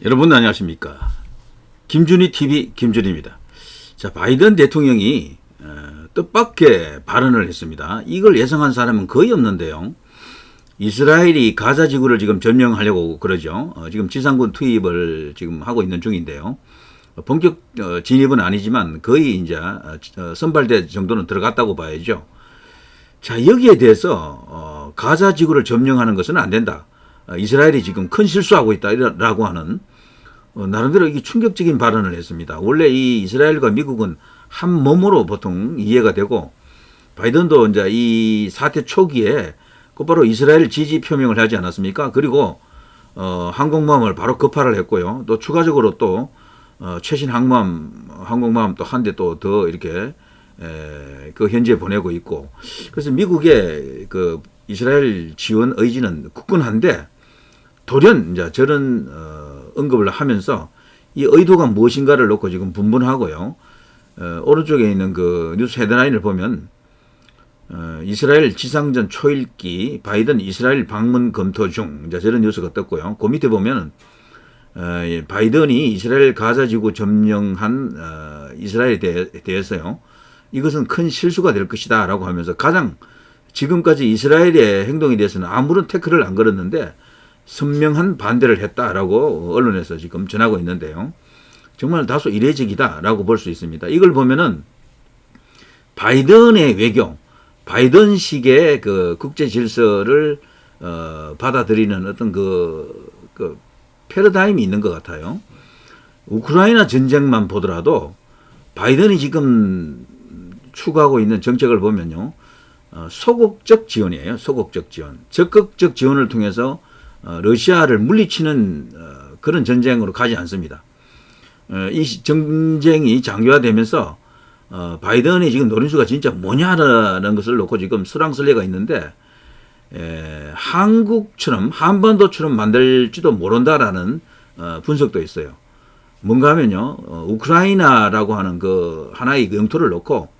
여러분 안녕하십니까. 김준희 TV 김준희입니다. 자, 바이든 대통령이 뜻밖의 발언을 했습니다. 이걸 예상한 사람은 거의 없는데요. 이스라엘이 가자 지구를 지금 점령하려고 그러죠. 지금 지상군 투입을 지금 하고 있는 중인데요. 본격 진입은 아니지만 거의 이제 선발대 정도는 들어갔다고 봐야죠. 자, 여기에 대해서 가자 지구를 점령하는 것은 안 된다. 이스라엘이 지금 큰 실수하고 있다라고 하는 나름대로 이게 충격적인 발언을 했습니다. 원래 이 이스라엘과 미국은 한 몸으로 보통 이해가 되고, 바이든도 이제 이 사태 초기에 곧바로 이스라엘 지지 표명을 하지 않았습니까? 그리고 항공모함을 바로 급파를 했고요. 또 추가적으로 또 최신 항공모함 또 한 대 또 더 이렇게 그 현지에 보내고 있고, 그래서 미국의 그 이스라엘 지원 의지는 굳건한데, 돌연 이제 저런 언급을 하면서 이 의도가 무엇인가를 놓고 지금 분분하고요. 오른쪽에 있는 그 뉴스 헤드라인을 보면 이스라엘 지상전 초읽기 바이든 이스라엘 방문 검토 중, 이제 저런 뉴스가 떴고요. 그 밑에 보면 바이든이 이스라엘 가자지구 점령한 이스라엘에 대해서요, 이것은 큰 실수가 될 것이다 라고 하면서 가장 지금까지 이스라엘의 행동에 대해서는 아무런 태클을 안 걸었는데 선명한 반대를 했다라고 언론에서 지금 전하고 있는데요. 정말 다소 이례적이다라고 볼 수 있습니다. 이걸 보면은 바이든의 외교, 바이든식의 그 국제 질서를 받아들이는 어떤 그 패러다임이 있는 것 같아요. 우크라이나 전쟁만 보더라도 바이든이 지금 추구하고 있는 정책을 보면요, 소극적 지원이에요. 소극적 지원. 적극적 지원을 통해서 러시아를 물리치는 그런 전쟁으로 가지 않습니다. 이 전쟁이 장기화되면서 바이든이 지금 노림수가 진짜 뭐냐라는 것을 놓고 지금 설왕설래가 있는데, 한국처럼 한반도처럼 만들지도 모른다라는 분석도 있어요. 뭔가 하면요, 우크라이나라고 하는 그 하나의 영토를 놓고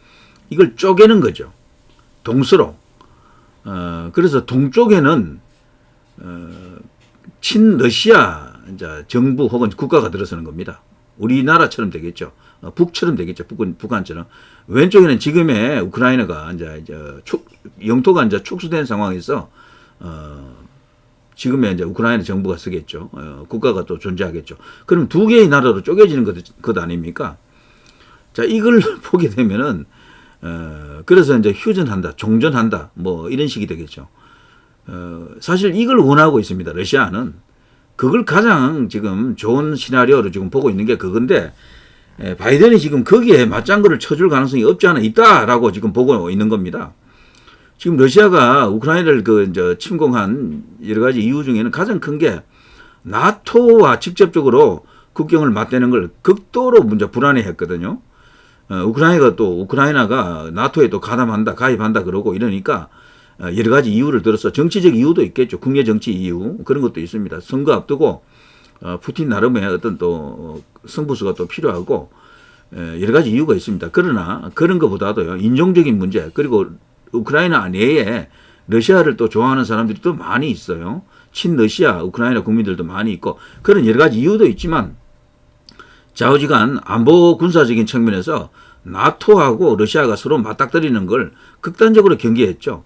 이걸 쪼개는 거죠. 동서로. 그래서 동쪽에는 친러시아 이제 정부 혹은 국가가 들어서는 겁니다. 우리나라처럼 되겠죠. 북처럼 되겠죠. 북한처럼. 왼쪽에는 지금의 우크라이나가 이제 영토가 이제 축소된 상황에서 지금의 이제 우크라이나 정부가 쓰겠죠. 국가가 또 존재하겠죠. 그럼 두 개의 나라로 쪼개지는 것 아닙니까? 자, 이걸 보게 되면은 그래서 이제 휴전한다, 종전한다, 뭐 이런 식이 되겠죠. 사실 이걸 원하고 있습니다. 러시아는. 그걸 가장 지금 좋은 시나리오로 지금 보고 있는 게 그건데, 바이든이 지금 거기에 맞장구를 쳐줄 가능성이 없지 않아 있다라고 지금 보고 있는 겁니다. 지금 러시아가 우크라이나를 이제 침공한 여러 가지 이유 중에는 가장 큰 게 나토와 직접적으로 국경을 맞대는 걸 극도로 불안해 했거든요. 우크라이나가 나토에 또 가입한다 그러고 이러니까 여러 가지 이유를 들어서 정치적 이유도 있겠죠. 국내 정치 이유 그런 것도 있습니다. 선거 앞두고 푸틴 나름의 어떤 또 승부수가 또 필요하고 여러 가지 이유가 있습니다. 그러나 그런 것보다도요, 인종적인 문제, 그리고 우크라이나 내에 러시아를 또 좋아하는 사람들이 또 많이 있어요. 친러시아 우크라이나 국민들도 많이 있고 그런 여러 가지 이유도 있지만, 좌우지간 안보 군사적인 측면에서 나토하고 러시아가 서로 맞닥뜨리는 걸 극단적으로 경계했죠.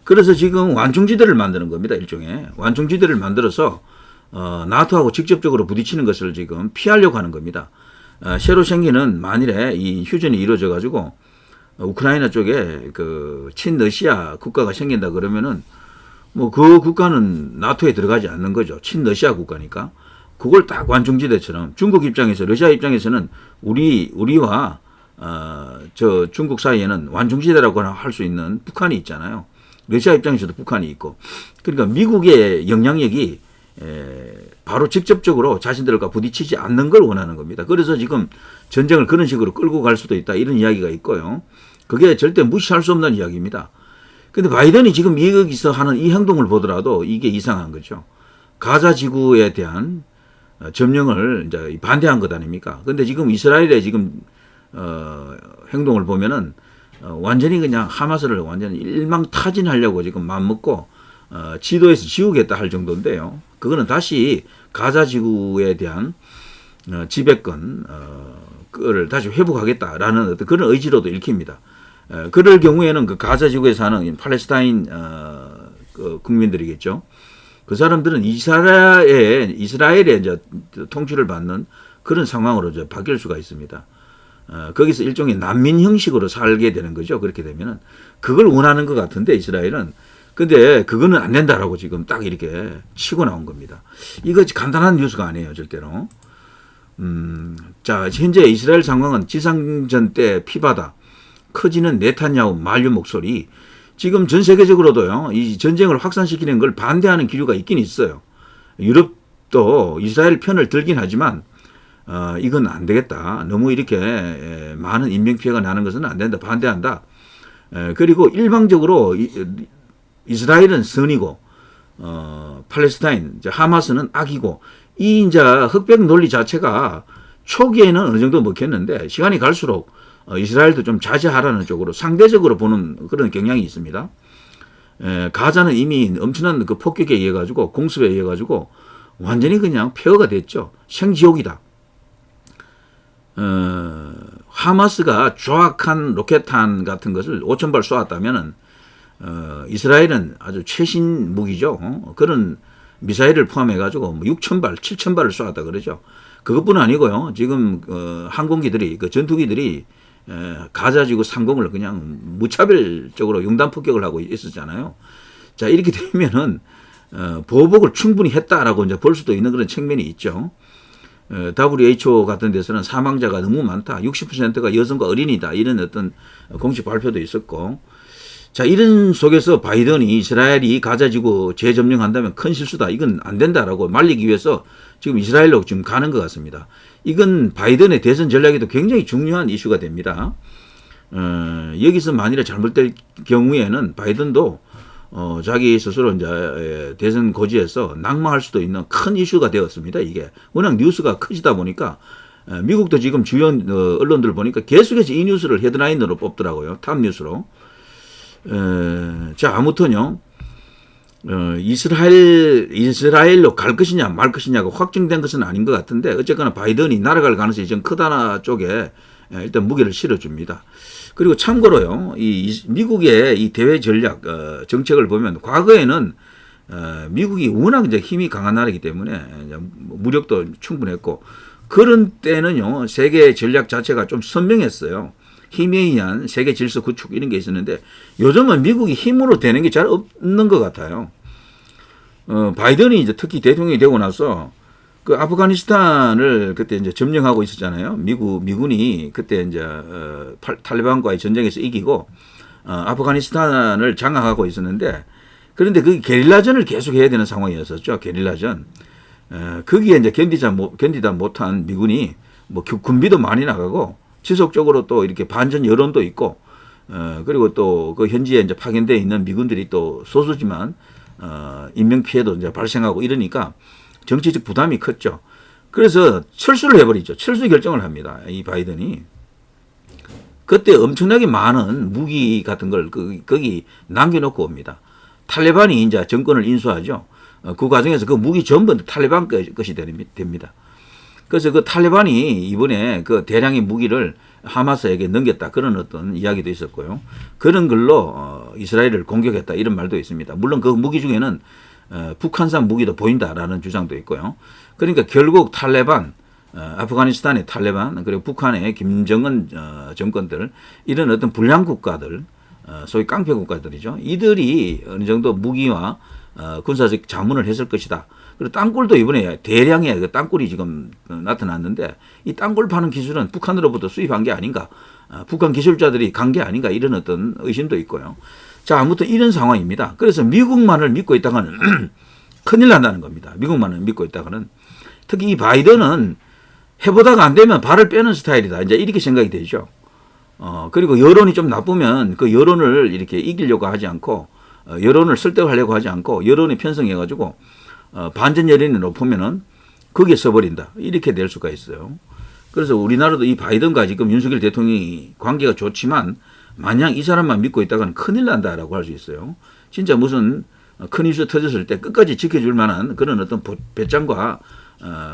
그래서 지금 완충지대를 만드는 겁니다. 일종의 완충지대를 만들어서 나토하고 직접적으로 부딪히는 것을 지금 피하려고 하는 겁니다. 새로 생기는 만일에 이 휴전이 이루어져 가지고 우크라이나 쪽에 그 친러시아 국가가 생긴다 그러면은 뭐 그 국가는 나토에 들어가지 않는 거죠. 친러시아 국가니까. 그걸 딱 완충지대처럼, 중국 입장에서, 러시아 입장에서는 우리와 저 중국 사이에는 완충지대라고 할 수 있는 북한이 있잖아요. 러시아 입장에서도 북한이 있고, 그러니까 미국의 영향력이 바로 직접적으로 자신들과 부딪히지 않는 걸 원하는 겁니다. 그래서 지금 전쟁을 그런 식으로 끌고 갈 수도 있다, 이런 이야기가 있고요. 그게 절대 무시할 수 없는 이야기입니다. 근데 바이든이 지금 여기서 하는 이 행동을 보더라도 이게 이상한 거죠. 가자 지구에 대한 점령을 이제 반대한 것 아닙니까? 근데 지금 이스라엘의 지금 행동을 보면은 완전히 그냥 하마스를 완전히 일망타진하려고 지금 맘먹고 지도에서 지우겠다 할 정도인데요. 그거는 다시 가자 지구에 대한 지배권 를 다시 회복하겠다라는 어떤 그런 의지로도 읽힙니다. 그럴 경우에는 그 가자 지구에 사는 팔레스타인 그 국민들이겠죠. 그 사람들은 이스라엘의 이제 통치를 받는 그런 상황으로 이제 바뀔 수가 있습니다. 거기서 일종의 난민 형식으로 살게 되는 거죠. 그렇게 되면은 그걸 원하는 것 같은데 이스라엘은 근데 그거는 안 된다라고 지금 딱 이렇게 치고 나온 겁니다. 이거 간단한 뉴스가 아니에요, 절대로. 자, 현재 이스라엘 상황은 지상전 때 피바다, 커지는 네타냐후 만류 목소리. 지금 전 세계적으로도요, 이 전쟁을 확산시키는 걸 반대하는 기류가 있긴 있어요. 유럽도 이스라엘 편을 들긴 하지만, 이건 안 되겠다. 너무 이렇게 많은 인명피해가 나는 것은 안 된다. 반대한다. 그리고 일방적으로 이스라엘은 선이고, 팔레스타인, 하마스는 악이고, 이 이제 흑백 논리 자체가 초기에는 어느 정도 먹혔는데 시간이 갈수록 이스라엘도 좀 자제하라는 쪽으로 상대적으로 보는 그런 경향이 있습니다. 가자는 이미 엄청난 그 폭격에 의해 가지고 공습에 의해 가지고 완전히 그냥 폐허가 됐죠. 생지옥이다. 하마스가 조악한 로켓탄 같은 것을 5,000발 쏘았다면은 이스라엘은 아주 최신 무기죠. 그런 미사일을 포함해가지고 6,000발, 7,000발을 쏘았다 그러죠. 그것뿐 아니고요. 지금 항공기들이, 그 전투기들이 가자지구 상공을 그냥 무차별적으로 융단 폭격을 하고 있었잖아요. 자, 이렇게 되면은 보복을 충분히 했다라고 이제 볼 수도 있는 그런 측면이 있죠. WHO 같은 데서는 사망자가 너무 많다. 60%가 여성과 어린이다. 이런 어떤 공식 발표도 있었고. 자, 이런 속에서 바이든이 이스라엘이 가자지구 재점령한다면 큰 실수다. 이건 안 된다라고 말리기 위해서 지금 이스라엘로 지금 가는 것 같습니다. 이건 바이든의 대선 전략에도 굉장히 중요한 이슈가 됩니다. 여기서 만일에 잘못될 경우에는 바이든도 자기 스스로 이제 대선 고지에서 낙마할 수도 있는 큰 이슈가 되었습니다. 이게 워낙 뉴스가 커지다 보니까 미국도 지금 주요 언론들 보니까 계속해서 이 뉴스를 헤드라인으로 뽑더라고요. 탑 뉴스로. 자, 아무튼요, 이스라엘로 갈 것이냐 말 것이냐가 확정된 것은 아닌 것 같은데 어쨌거나 바이든이 날아갈 가능성이 좀 크다나 쪽에 일단 무게를 실어줍니다. 그리고 참고로요, 이 미국의 이 대외 전략 정책을 보면 과거에는 미국이 워낙 이제 힘이 강한 나라이기 때문에 무력도 충분했고 그런 때는요 세계 전략 자체가 좀 선명했어요. 힘에 의한 세계 질서 구축 이런 게 있었는데 요즘은 미국이 힘으로 되는 게 잘 없는 것 같아요. 바이든이 이제 특히 대통령이 되고 나서 그 아프가니스탄을 그때 이제 점령하고 있었잖아요. 미군이 그때 이제 탈레반과의 전쟁에서 이기고 아프가니스탄을 장악하고 있었는데 그런데 그 게릴라전을 계속 해야 되는 상황이었었죠. 게릴라전. 거기에 이제 견디다 못한 미군이 뭐 군비도 많이 나가고 지속적으로 또 이렇게 반전 여론도 있고, 그리고 또 그 현지에 이제 파견되어 있는 미군들이 또 소수지만, 인명 피해도 이제 발생하고 이러니까 정치적 부담이 컸죠. 그래서 철수를 해버리죠. 철수 결정을 합니다. 이 바이든이. 그때 엄청나게 많은 무기 같은 걸 거기 남겨놓고 옵니다. 탈레반이 이제 정권을 인수하죠. 그 과정에서 그 무기 전부 탈레반 것이 됩니다. 그래서 그 탈레반이 이번에 그 대량의 무기를 하마스에게 넘겼다. 그런 어떤 이야기도 있었고요. 그런 걸로 이스라엘을 공격했다. 이런 말도 있습니다. 물론 그 무기 중에는 북한산 무기도 보인다라는 주장도 있고요. 그러니까 결국 탈레반, 아프가니스탄의 탈레반, 그리고 북한의 김정은 정권들, 이런 어떤 불량 국가들, 소위 깡패 국가들이죠. 이들이 어느 정도 무기와 군사적 자문을 했을 것이다. 그리고 땅굴도 이번에 대량의 그 땅굴이 지금 나타났는데 이 땅굴 파는 기술은 북한으로부터 수입한 게 아닌가, 북한 기술자들이 간 게 아닌가 이런 어떤 의심도 있고요. 자, 아무튼 이런 상황입니다. 그래서 미국만을 믿고 있다가는 큰일 난다는 겁니다. 미국만을 믿고 있다가는 특히 이 바이든은 해보다가 안 되면 발을 빼는 스타일이다. 이제 이렇게 생각이 되죠. 그리고 여론이 좀 나쁘면 그 여론을 이렇게 이기려고 하지 않고 여론을 설득하려고 하지 않고 여론이 편성해가지고 반전 여론이 높으면은 거기에 써버린다. 이렇게 될 수가 있어요. 그래서 우리나라도 이 바이든과 지금 윤석열 대통령이 관계가 좋지만 마냥 이 사람만 믿고 있다가는 큰일 난다라고 할 수 있어요. 진짜 무슨 큰 이슈 터졌을 때 끝까지 지켜줄 만한 그런 어떤 배짱과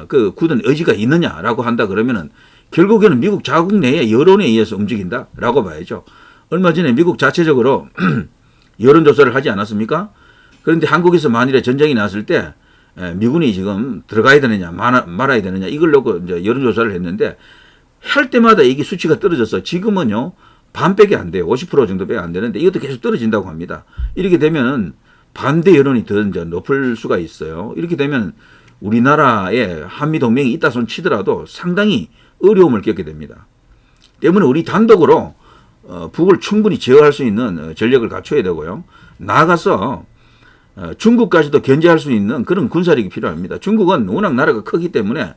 그 굳은 의지가 있느냐라고 한다 그러면은 결국에는 미국 자국 내의 여론에 의해서 움직인다라고 봐야죠. 얼마 전에 미국 자체적으로 여론조사를 하지 않았습니까? 그런데 한국에서 만일에 전쟁이 났을 때 미군이 지금 들어가야 되느냐 말아야 되느냐 이걸 놓고 이제 여론조사를 했는데 할 때마다 이게 수치가 떨어져서 지금은요 반밖에 안 돼요. 50% 정도밖에 안 되는데 이것도 계속 떨어진다고 합니다. 이렇게 되면은 반대 여론이 더 이제 높을 수가 있어요. 이렇게 되면 우리나라에 한미 동맹이 있다 손 치더라도 상당히 어려움을 겪게 됩니다. 때문에 우리 단독으로 북을 충분히 제어할 수 있는 전력을 갖춰야 되고요. 나아가서 중국까지도 견제할 수 있는 그런 군사력이 필요합니다. 중국은 워낙 나라가 크기 때문에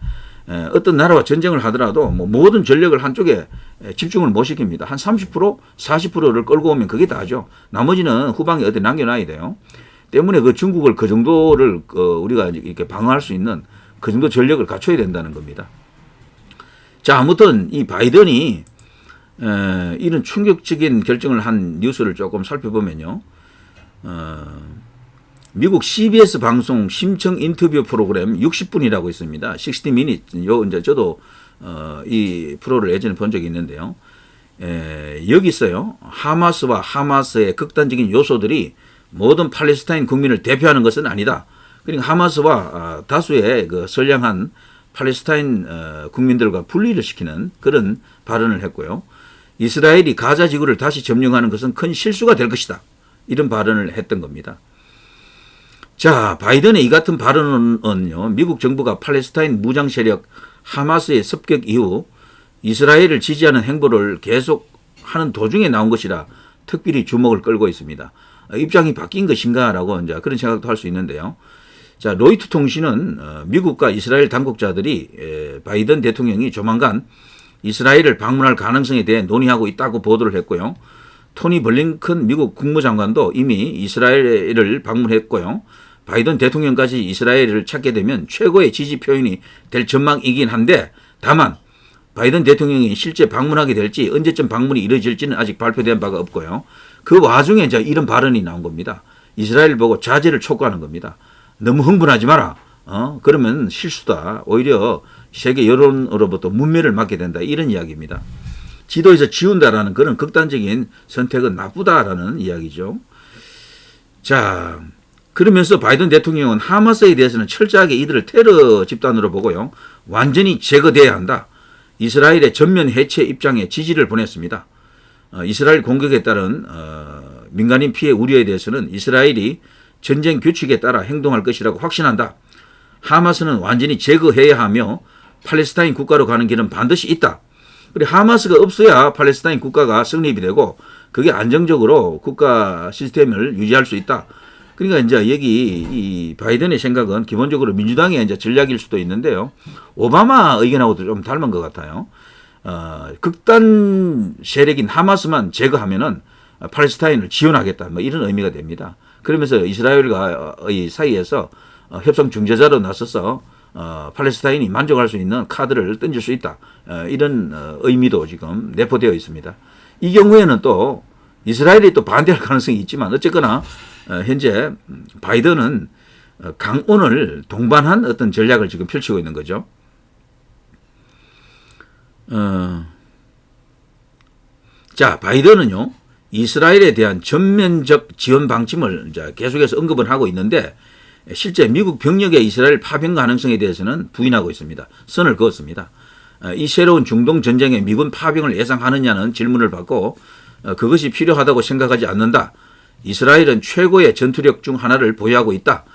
어떤 나라와 전쟁을 하더라도 뭐 모든 전력을 한쪽에 집중을 못 시킵니다. 한 30%, 40%를 끌고 오면 그게 다죠. 나머지는 후방에 어디 남겨놔야 돼요. 때문에 그 중국을 그 정도를 우리가 이렇게 방어할 수 있는 그 정도 전력을 갖춰야 된다는 겁니다. 자, 아무튼 이 바이든이 이런 충격적인 결정을 한 뉴스를 조금 살펴보면요. 미국 CBS 방송 심층 인터뷰 프로그램 60분이라고 있습니다. 60 minutes. 이제 저도 이 프로를 예전에 본 적이 있는데요. 여기 있어요. 하마스와 하마스의 극단적인 요소들이 모든 팔레스타인 국민을 대표하는 것은 아니다. 그러니까 하마스와 다수의 그 선량한 팔레스타인 국민들과 분리를 시키는 그런 발언을 했고요. 이스라엘이 가자 지구를 다시 점령하는 것은 큰 실수가 될 것이다. 이런 발언을 했던 겁니다. 자, 바이든의 이 같은 발언은요, 미국 정부가 팔레스타인 무장 세력 하마스의 습격 이후 이스라엘을 지지하는 행보를 계속하는 도중에 나온 것이라 특별히 주목을 끌고 있습니다. 입장이 바뀐 것인가라고 이제 그런 생각도 할 수 있는데요. 자, 로이터 통신은 미국과 이스라엘 당국자들이 바이든 대통령이 조만간 이스라엘을 방문할 가능성에 대해 논의하고 있다고 보도를 했고요. 토니 블링컨 미국 국무장관도 이미 이스라엘을 방문했고요. 바이든 대통령까지 이스라엘을 찾게 되면 최고의 지지 표현이 될 전망이긴 한데 다만 바이든 대통령이 실제 방문하게 될지 언제쯤 방문이 이루어질지는 아직 발표된 바가 없고요. 그 와중에 이제 이런 발언이 나온 겁니다. 이스라엘 보고 자제를 촉구하는 겁니다. 너무 흥분하지 마라. 그러면 실수다. 오히려 세계 여론으로부터 문매를 맞게 된다. 이런 이야기입니다. 지도에서 지운다라는 그런 극단적인 선택은 나쁘다라는 이야기죠. 자, 그러면서 바이든 대통령은 하마스에 대해서는 철저하게 이들을 테러 집단으로 보고요. 완전히 제거돼야 한다. 이스라엘의 전면 해체 입장에 지지를 보냈습니다. 이스라엘 공격에 따른 민간인 피해 우려에 대해서는 이스라엘이 전쟁 규칙에 따라 행동할 것이라고 확신한다. 하마스는 완전히 제거해야 하며 팔레스타인 국가로 가는 길은 반드시 있다. 그리고 하마스가 없어야 팔레스타인 국가가 성립이 되고 그게 안정적으로 국가 시스템을 유지할 수 있다. 그러니까 이제 여기 이 바이든의 생각은 기본적으로 민주당의 이제 전략일 수도 있는데요. 오바마 의견하고도 좀 닮은 것 같아요. 극단 세력인 하마스만 제거하면은 팔레스타인을 지원하겠다. 뭐 이런 의미가 됩니다. 그러면서 이스라엘과의 사이에서 협상 중재자로 나서서 팔레스타인이 만족할 수 있는 카드를 던질 수 있다. 이런 의미도 지금 내포되어 있습니다. 이 경우에는 또 이스라엘이 또 반대할 가능성이 있지만 어쨌거나 현재 바이든은 강온을 동반한 어떤 전략을 지금 펼치고 있는 거죠. 자, 바이든은요, 이스라엘에 대한 전면적 지원 방침을 이제 계속해서 언급을 하고 있는데 실제 미국 병력의 이스라엘 파병 가능성에 대해서는 부인하고 있습니다. 선을 그었습니다. 이 새로운 중동 전쟁에 미군 파병을 예상하느냐는 질문을 받고 그것이 필요하다고 생각하지 않는다. 이스라엘은 최고의 전투력 중 하나를 보유하고 있다.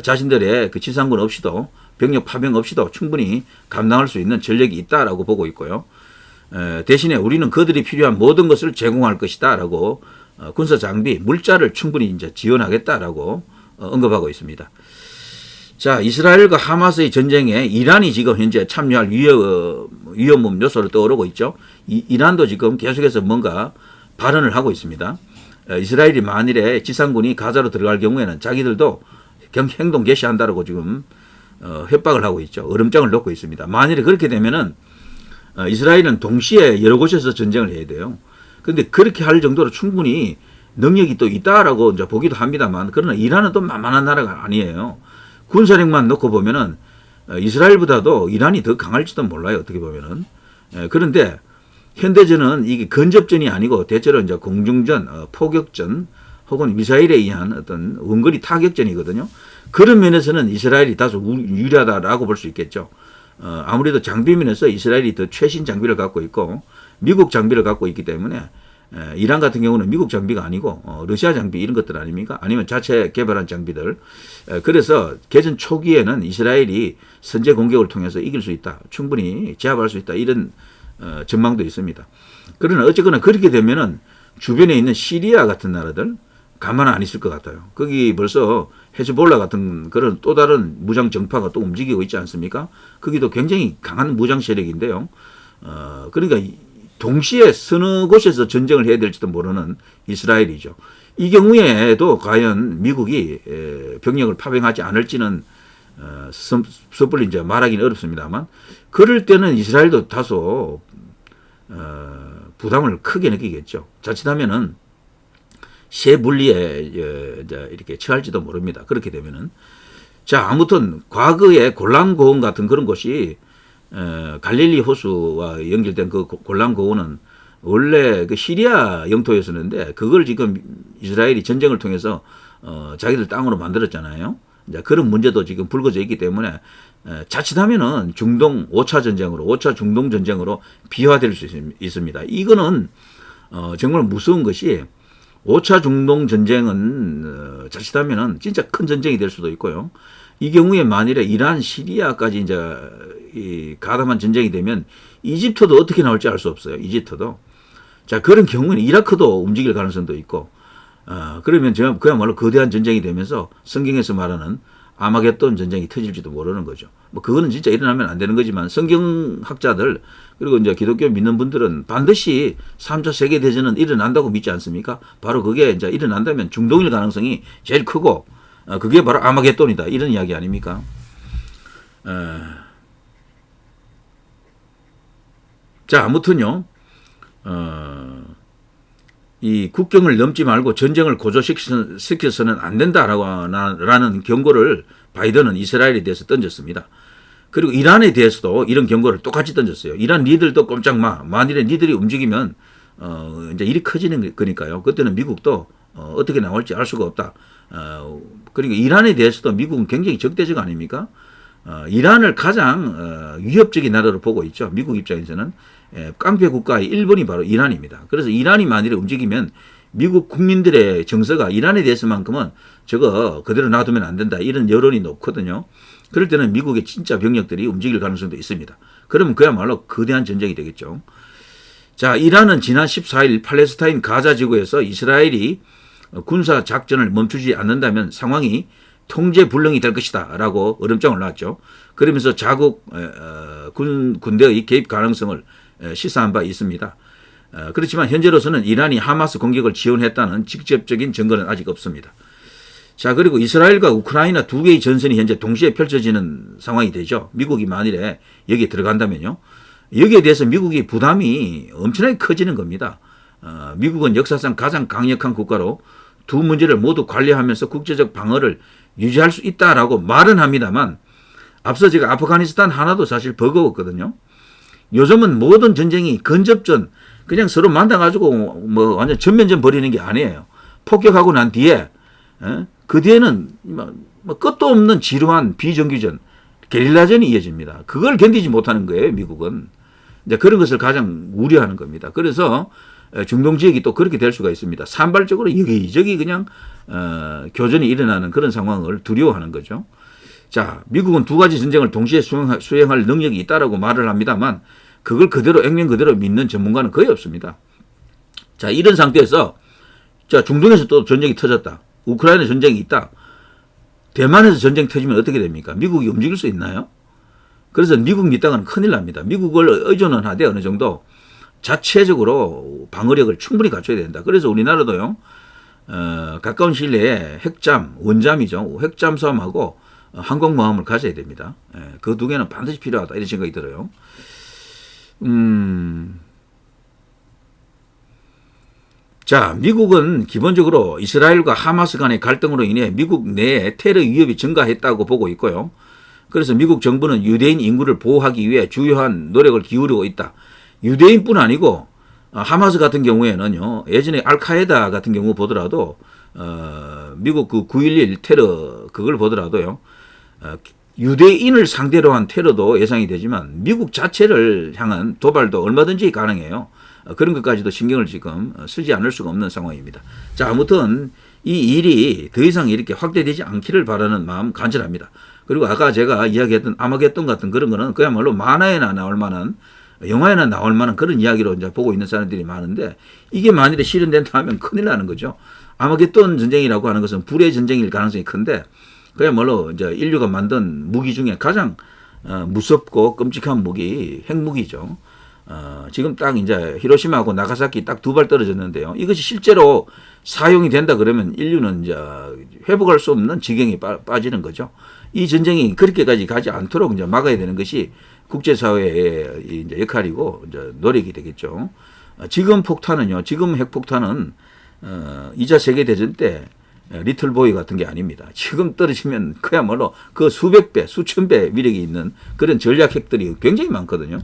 자신들의 그 지상군 없이도 병력 파병 없이도 충분히 감당할 수 있는 전력이 있다라고 보고 있고요. 대신에 우리는 그들이 필요한 모든 것을 제공할 것이다라고 군사 장비, 물자를 충분히 이제 지원하겠다라고 언급하고 있습니다. 자, 이스라엘과 하마스의 전쟁에 이란이 지금 현재 참여할 위험 요소를 떠오르고 있죠. 이란도 지금 계속해서 뭔가 발언을 하고 있습니다. 이스라엘이 만일에 지상군이 가자로 들어갈 경우에는 자기들도 행동 개시한다라고 지금 협박을 하고 있죠. 얼음장을 놓고 있습니다. 만일에 그렇게 되면은 이스라엘은 동시에 여러 곳에서 전쟁을 해야 돼요. 그런데 그렇게 할 정도로 충분히 능력이 또 있다라고 이제 보기도 합니다만, 그러나 이란은 또 만만한 나라가 아니에요. 군사력만 놓고 보면은 이스라엘보다도 이란이 더 강할지도 몰라요. 어떻게 보면은. 그런데 현대전은 이게 근접전이 아니고 대체로 이제 공중전, 포격전 혹은 미사일에 의한 어떤 원거리 타격전이거든요. 그런 면에서는 이스라엘이 다소 유리하다라고 볼 수 있겠죠. 아무래도 장비 면에서 이스라엘이 더 최신 장비를 갖고 있고 미국 장비를 갖고 있기 때문에 이란 같은 경우는 미국 장비가 아니고 러시아 장비 이런 것들 아닙니까? 아니면 자체 개발한 장비들. 그래서 개전 초기에는 이스라엘이 선제 공격을 통해서 이길 수 있다. 충분히 제압할 수 있다. 이런 전망도 있습니다. 그러나 어쨌거나 그렇게 되면은 주변에 있는 시리아 같은 나라들 가만 안 있을 것 같아요. 거기 벌써 헤즈볼라 같은 그런 또 다른 무장 정파가 또 움직이고 있지 않습니까? 거기도 굉장히 강한 무장 세력인데요. 그러니까 동시에 서너 곳에서 전쟁을 해야 될지도 모르는 이스라엘이죠. 이 경우에도 과연 미국이 병력을 파병하지 않을지는 섣불리 이제 말하기는 어렵습니다만, 그럴 때는 이스라엘도 다소 부담을 크게 느끼겠죠. 자칫하면은 새 분리에 이렇게 처할지도 모릅니다. 그렇게 되면은. 자, 아무튼 과거에 골란 고원 같은 그런 곳이 갈릴리 호수와 연결된 그 골란 고원은 원래 그 시리아 영토였었는데 그걸 지금 이스라엘이 전쟁을 통해서 자기들 땅으로 만들었잖아요. 이제 그런 문제도 지금 불거져 있기 때문에 자칫하면은 중동 5차 전쟁으로, 5차 중동 전쟁으로 비화될 수 있습니다. 이거는 정말 무서운 것이 5차 중동 전쟁은 자칫하면은 진짜 큰 전쟁이 될 수도 있고요. 이 경우에 만일에 이란, 시리아까지 이제 이 가담한 전쟁이 되면 이집트도 어떻게 나올지 알 수 없어요. 이집트도. 자, 그런 경우는 이라크도 움직일 가능성도 있고, 그러면 그야말로 거대한 전쟁이 되면서 성경에서 말하는 아마겟돈 전쟁이 터질지도 모르는 거죠. 뭐 그거는 진짜 일어나면 안 되는 거지만 성경학자들 그리고 이제 기독교 믿는 분들은 반드시 3차 세계 대전은 일어난다고 믿지 않습니까? 바로 그게 이제 일어난다면 중동일 가능성이 제일 크고 그게 바로 아마겟돈이다 이런 이야기 아닙니까? 자, 아무튼요. 이 국경을 넘지 말고 전쟁을 고조시켜서는 안 된다라는 경고를 바이든은 이스라엘에 대해서 던졌습니다. 그리고 이란에 대해서도 이런 경고를 똑같이 던졌어요. 이란 니들도 꼼짝 마. 만일에 니들이 움직이면 이제 일이 커지는 거니까요. 그때는 미국도 어떻게 나올지 알 수가 없다. 그러니까 이란에 대해서도 미국은 굉장히 적대적 아닙니까? 이란을 가장 위협적인 나라로 보고 있죠. 미국 입장에서는. 깡패 국가의 1번이 바로 이란입니다. 그래서 이란이 만일에 움직이면 미국 국민들의 정서가 이란에 대해서만큼은 저거 그대로 놔두면 안 된다. 이런 여론이 높거든요. 그럴 때는 미국의 진짜 병력들이 움직일 가능성도 있습니다. 그러면 그야말로 거대한 전쟁이 되겠죠. 자, 이란은 지난 14일 팔레스타인 가자 지구에서 이스라엘이 군사 작전을 멈추지 않는다면 상황이 통제 불능이 될 것이다 라고 얼음장을 놨죠. 그러면서 자국 군대의 개입 가능성을 시사한 바 있습니다. 그렇지만 현재로서는 이란이 하마스 공격을 지원했다는 직접적인 증거는 아직 없습니다. 자, 그리고 이스라엘과 우크라이나 두 개의 전선이 현재 동시에 펼쳐지는 상황이 되죠. 미국이 만일에 여기에 들어간다면요. 여기에 대해서 미국이 부담이 엄청나게 커지는 겁니다. 미국은 역사상 가장 강력한 국가로 두 문제를 모두 관리하면서 국제적 방어를 유지할 수 있다라고 말은 합니다만 앞서 제가 아프가니스탄 하나도 사실 버거웠거든요. 요즘은 모든 전쟁이 근접전, 그냥 서로 만나가지고 뭐 완전 전면전 벌이는 게 아니에요. 폭격하고 난 뒤에, 그 뒤에는 뭐 끝도 없는 지루한 비정규전, 게릴라전이 이어집니다. 그걸 견디지 못하는 거예요, 미국은. 이제 그런 것을 가장 우려하는 겁니다. 그래서 중동 지역이 또 그렇게 될 수가 있습니다. 산발적으로 여기저기 그냥 교전이 일어나는 그런 상황을 두려워하는 거죠. 자, 미국은 두 가지 전쟁을 동시에 수행할 능력이 있다라고 말을 합니다만 그걸 그대로 액면 그대로 믿는 전문가는 거의 없습니다. 자, 이런 상태에서 자, 중동에서 또 전쟁이 터졌다. 우크라이나 전쟁이 있다. 대만에서 전쟁 터지면 어떻게 됩니까? 미국이 움직일 수 있나요? 그래서 미국 믿다가는 큰일 납니다. 미국을 의존은 하되 어느 정도 자체적으로 방어력을 충분히 갖춰야 된다. 그래서 우리나라도요. 가까운 시일 내에 핵잠, 원잠이죠. 핵잠수함하고 항공모함을 가져야 됩니다. 그 두 개는 반드시 필요하다. 이런 생각이 들어요. 자, 미국은 기본적으로 이스라엘과 하마스 간의 갈등으로 인해 미국 내에 테러 위협이 증가했다고 보고 있고요. 그래서 미국 정부는 유대인 인구를 보호하기 위해 주요한 노력을 기울이고 있다. 유대인뿐 아니고 하마스 같은 경우에는요. 예전에 알카에다 같은 경우 보더라도 미국 그 9.11 테러 그걸 보더라도요. 유대인을 상대로 한 테러도 예상이 되지만 미국 자체를 향한 도발도 얼마든지 가능해요. 그런 것까지도 신경을 지금 쓰지 않을 수가 없는 상황입니다. 자, 아무튼 이 일이 더 이상 이렇게 확대되지 않기를 바라는 마음 간절합니다. 그리고 아까 제가 이야기했던 아마겟돈 같은 그런 거는 그야말로 만화에나 나올 만한, 영화에나 나올 만한 그런 이야기로 이제 보고 있는 사람들이 많은데, 이게 만일에 실현된다 하면 큰일 나는 거죠. 아마겟돈 전쟁이라고 하는 것은 불의 전쟁일 가능성이 큰데, 그야말로 이제 인류가 만든 무기 중에 가장 무섭고 끔찍한 무기, 핵무기죠. 지금 딱 이제 히로시마하고 나가사키 딱 두 발 떨어졌는데요. 이것이 실제로 사용이 된다 그러면 인류는 이제 회복할 수 없는 지경에 빠지는 거죠. 이 전쟁이 그렇게까지 가지 않도록 이제 막아야 되는 것이 국제사회의 이제 역할이고 이제 노력이 되겠죠. 지금 폭탄은요, 지금 핵폭탄은 2차 세계대전 때 리틀보이 같은 게 아닙니다. 지금 떨어지면 그야말로 그 수백 배, 수천 배 위력이 있는 그런 전략 핵들이 굉장히 많거든요.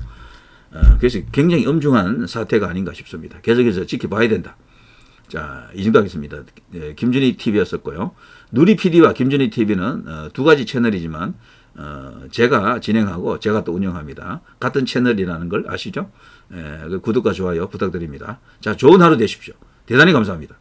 그래서 굉장히 엄중한 사태가 아닌가 싶습니다. 계속해서 지켜봐야 된다. 자, 이 정도 하겠습니다. 김준희 TV였었고요. 누리 PD와 김준희 TV는 두 가지 채널이지만 제가 진행하고 제가 또 운영합니다. 같은 채널이라는 걸 아시죠? 구독과 좋아요 부탁드립니다. 자, 좋은 하루 되십시오. 대단히 감사합니다.